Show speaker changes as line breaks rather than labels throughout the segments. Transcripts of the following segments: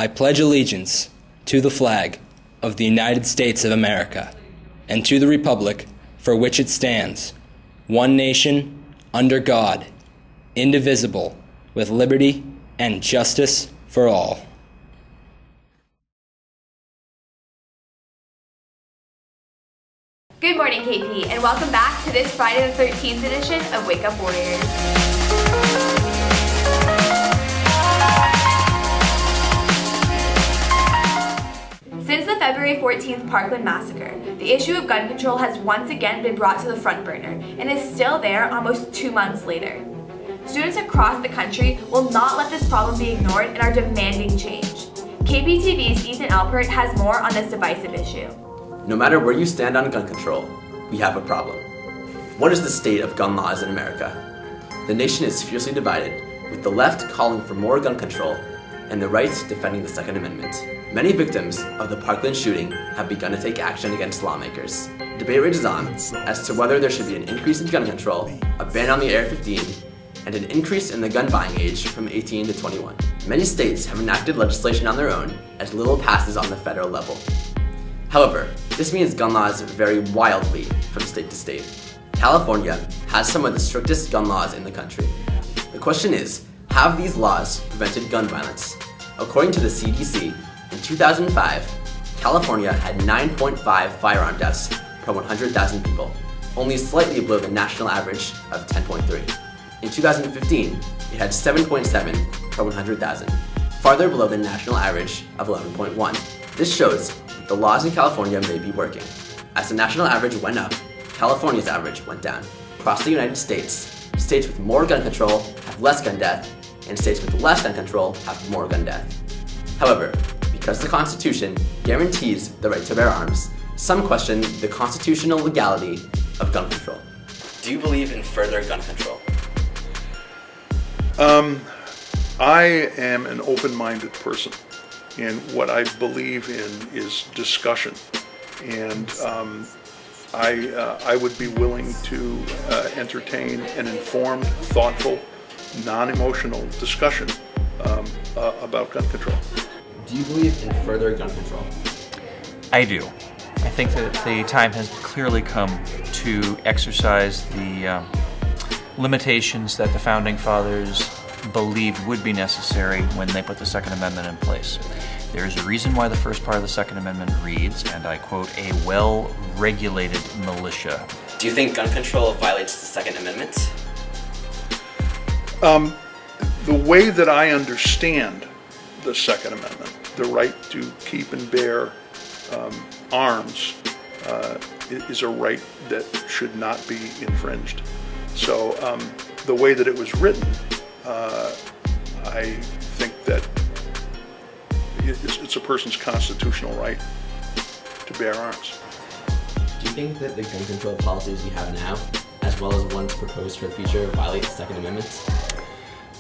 I pledge allegiance to the flag of the United States of America and to the republic for which it stands, one nation, under God, indivisible, with liberty and justice for all.
Good morning, KP, and welcome back to this Friday the 13th edition of Wake Up Warriors. Since the February 14th Parkland massacre, the issue of gun control has once again been brought to the front burner and is still there almost 2 months later. Students across the country will not let this problem be ignored and are demanding change. KPTV's Ethan Alpert has more on this divisive issue.
No matter where you stand on gun control, we have a problem. What is the state of gun laws in America? The nation is fiercely divided, with the left calling for more gun control and the right defending the Second Amendment. Many victims of the Parkland shooting have begun to take action against lawmakers. Debate rages on as to whether there should be an increase in gun control, a ban on the AR-15, and an increase in the gun buying age from 18 to 21. Many states have enacted legislation on their own as little passes on the federal level. However, this means gun laws vary wildly from state to state. California has some of the strictest gun laws in the country. The question is, have these laws prevented gun violence? According to the CDC, in 2005, California had 9.5 firearm deaths per 100,000 people, only slightly below the national average of 10.3. In 2015, it had 7.7 per 100,000, farther below the national average of 11.1. This shows that the laws in California may be working. As the national average went up, California's average went down. Across the United States, states with more gun control have less gun death, and states with less gun control have more gun death. However, because the Constitution guarantees the right to bear arms, some question the constitutional legality of gun control. Do you believe in further gun control?
I am an open-minded person, and what I believe in is discussion. And I would be willing to entertain an informed, thoughtful, non-emotional discussion about gun control.
Do you believe in further gun control?
I do. I think that the time has clearly come to exercise the limitations that the Founding Fathers believed would be necessary when they put the Second Amendment in place. There is a reason why the first part of the Second Amendment reads, and I quote, "a well-regulated militia."
Do you think gun control violates the Second Amendment?
The way that I understand the Second Amendment, the right to keep and bear arms, is a right that should not be infringed. So the way that it was written, I think that it's a person's constitutional right to bear arms.
Do you think that the gun control policies we have now, as well as ones proposed for the future, violate the Second Amendment?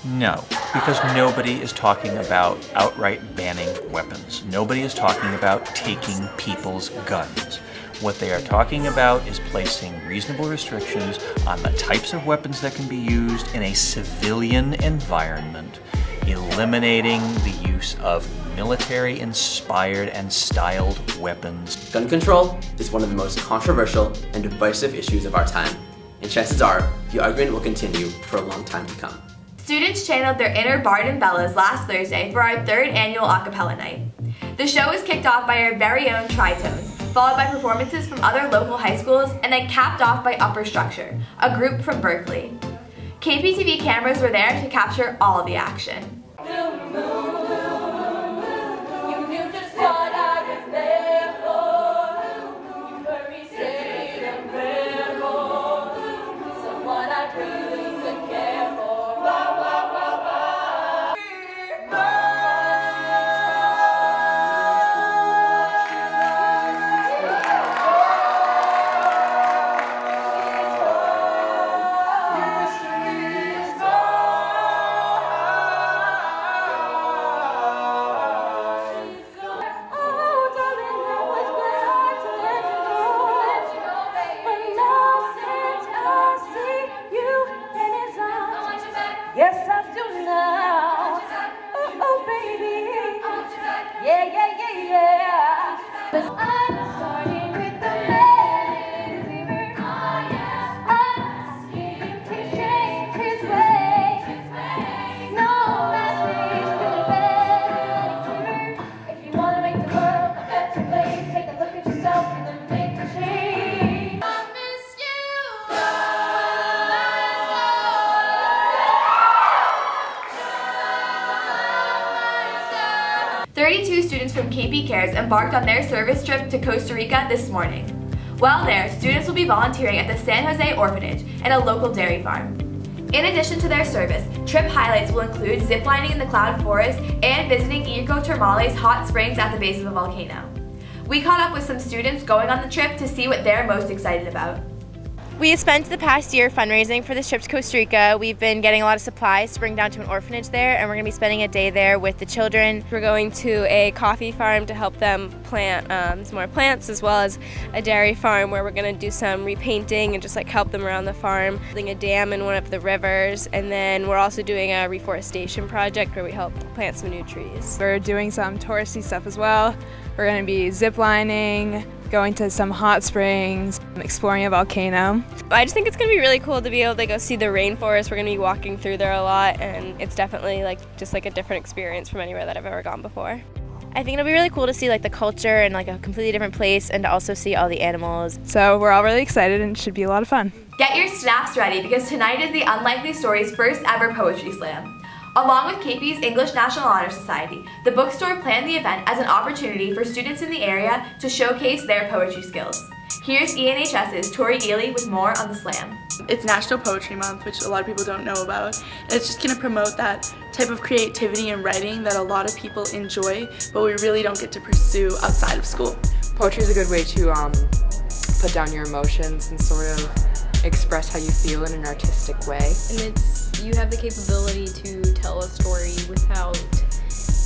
No, because nobody is talking about outright banning weapons. Nobody is talking about taking people's guns. What they are talking about is placing reasonable restrictions on the types of weapons that can be used in a civilian environment, eliminating the use of military-inspired and styled weapons.
Gun control is one of the most controversial and divisive issues of our time, and chances are the argument will continue for a long time to come.
Students channeled their inner Bard and Bellas last Thursday for our 3rd annual Capella Night. The show was kicked off by our very own Tritones, followed by performances from other local high schools, and then capped off by Upper Structure, a group from Berkeley. KPTV cameras were there to capture all the action.
Yes, I do now. Oh, baby.
32 students from KP Cares embarked on their service trip to Costa Rica this morning. While there, students will be volunteering at the San Jose Orphanage and a local dairy farm. In addition to their service, trip highlights will include ziplining in the cloud forest and visiting Ecotermales hot springs at the base of a volcano. We caught up with some students going on the trip to see what they're most excited about.
We have spent the past year fundraising for this trip to Costa Rica. We've been getting a lot of supplies to bring down to an orphanage there, and we're going to be spending a day there with the children.
We're going to a coffee farm to help them plant some more plants, as well as a dairy farm where we're going to do some repainting and just like help them around the farm. Building a dam in one of the rivers, and then we're also doing a reforestation project where we help plant some new trees.
We're doing some touristy stuff as well. We're going to be ziplining, going to some hot springs, exploring a volcano.
I just think it's going to be really cool to be able to go see the rainforest. We're going to be walking through there a lot, and it's definitely just a different experience from anywhere that I've ever gone before.
I think it'll be really cool to see the culture and a completely different place, and to also see all the animals.
So we're all really excited, and it should be a lot of fun.
Get your snaps ready, because tonight is the Unlikely Stories' first ever Poetry Slam. Along with KP's English National Honor Society, the bookstore planned the event as an opportunity for students in the area to showcase their poetry skills. Here's ENHS's Tori Ely with more on the slam.
It's National Poetry Month, which a lot of people don't know about. And it's just going to promote that type of creativity and writing that a lot of people enjoy, but we really don't get to pursue outside of school.
Poetry is a good way to put down your emotions and sort of express how you feel in an artistic way.
And you have the capability to tell a story without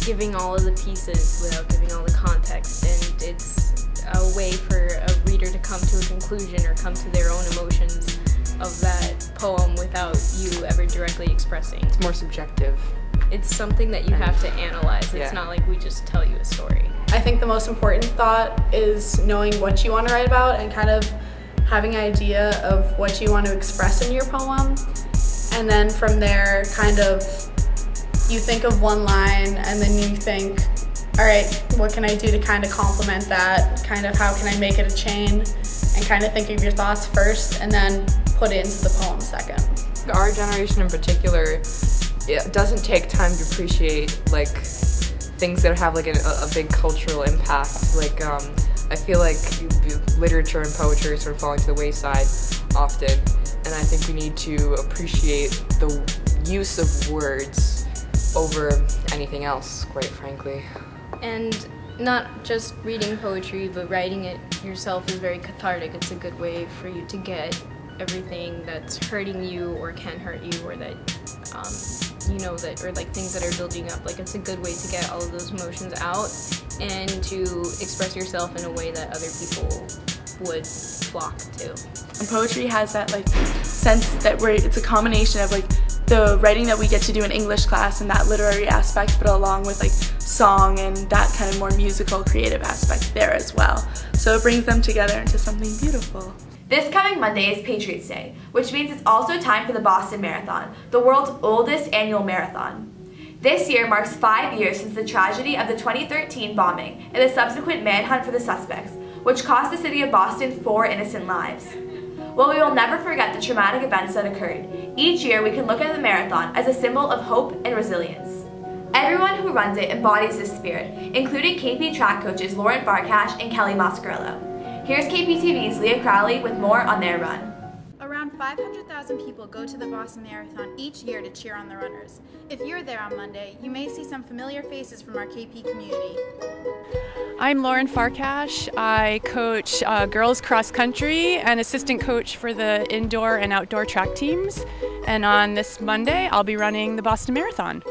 giving all of the pieces, without giving all the context, and it's a way for a reader to come to a conclusion or come to their own emotions of that poem without you ever directly expressing.
It's more subjective.
It's something that you have to analyze. It's not like we just tell you a story.
I think the most important thought is knowing what you want to write about and kind of having an idea of what you want to express in your poem. And then from there, kind of, you think of one line and then you think, all right, what can I do to kind of complement that? Kind of how can I make it a chain? And kind of think of your thoughts first and then put it into the poem second.
Our generation in particular, it doesn't take time to appreciate things that have a big cultural impact. I feel like literature and poetry sort of falling to the wayside often, and I think we need to appreciate the use of words over anything else, quite frankly.
And not just reading poetry, but writing it yourself is very cathartic. It's a good way for you to get everything that's hurting you or can hurt you, or that things that are building up. It's a good way to get all of those emotions out and to express yourself in a way that other people would flock to.
And poetry has that sense that it's a combination of the writing that we get to do in English class and that literary aspect, but along with song and that kind of more musical creative aspect there as well. So it brings them together into something beautiful.
This coming Monday is Patriots Day, which means it's also time for the Boston Marathon, the world's oldest annual marathon. This year marks 5 years since the tragedy of the 2013 bombing and the subsequent manhunt for the suspects, which cost the city of Boston 4 innocent lives. While we will never forget the traumatic events that occurred, each year we can look at the marathon as a symbol of hope and resilience. Everyone who runs it embodies this spirit, including KP track coaches Lauren Barcash and Kelly Mascarello. Here's KPTV's Leah Crowley with more on their run.
Around 500,000 people go to the Boston Marathon each year to cheer on the runners. If you're there on Monday, you may see some familiar faces from our KP community.
I'm Lauren Farkash. I coach girls cross country and assistant coach for the indoor and outdoor track teams. And on this Monday, I'll be running the Boston Marathon.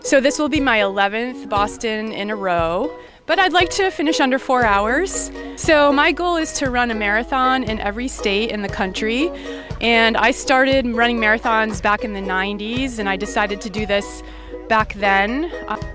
So this will be my 11th Boston in a row, but I'd like to finish under 4 hours. So my goal is to run a marathon in every state in the country. And I started running marathons back in the 90s, and I decided to do this back then.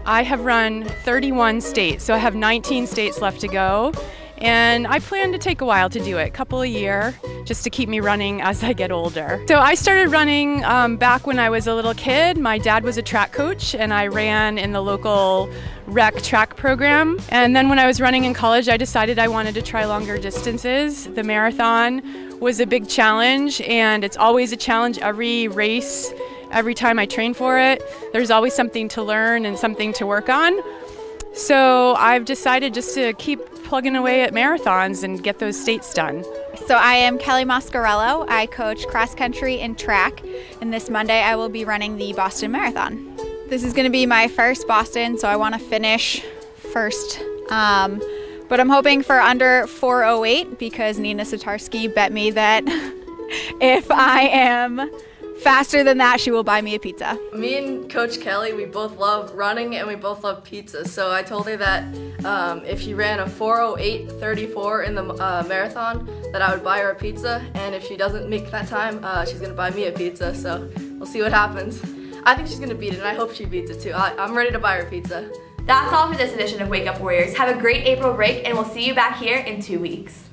I have run 31 states, so I have 19 states left to go. And I plan to take a while to do it, a couple a year, just to keep me running as I get older. So I started running back when I was a little kid. My dad was a track coach, and I ran in the local rec track program. And then when I was running in college, I decided I wanted to try longer distances. The marathon was a big challenge, and it's always a challenge every race. Every time I train for it, there's always something to learn and something to work on. So I've decided just to keep plugging away at marathons and get those states done.
So I am Kelly Mascarello. I coach cross country and track, and this Monday I will be running the Boston Marathon. This is going to be my first Boston, so I want to finish first. But I'm hoping for under 4:08 because Nina Satarski bet me that if I am faster than that, she will buy me a pizza.
Me and Coach Kelly, we both love running and we both love pizza. So I told her that if she ran a 4:08:34 in the marathon, that I would buy her a pizza. And if she doesn't make that time, she's gonna buy me a pizza. So we'll see what happens. I think she's gonna beat it, and I hope she beats it too. I'm ready to buy her pizza.
That's all for this edition of Wake Up Warriors. Have a great April break, and we'll see you back here in 2 weeks.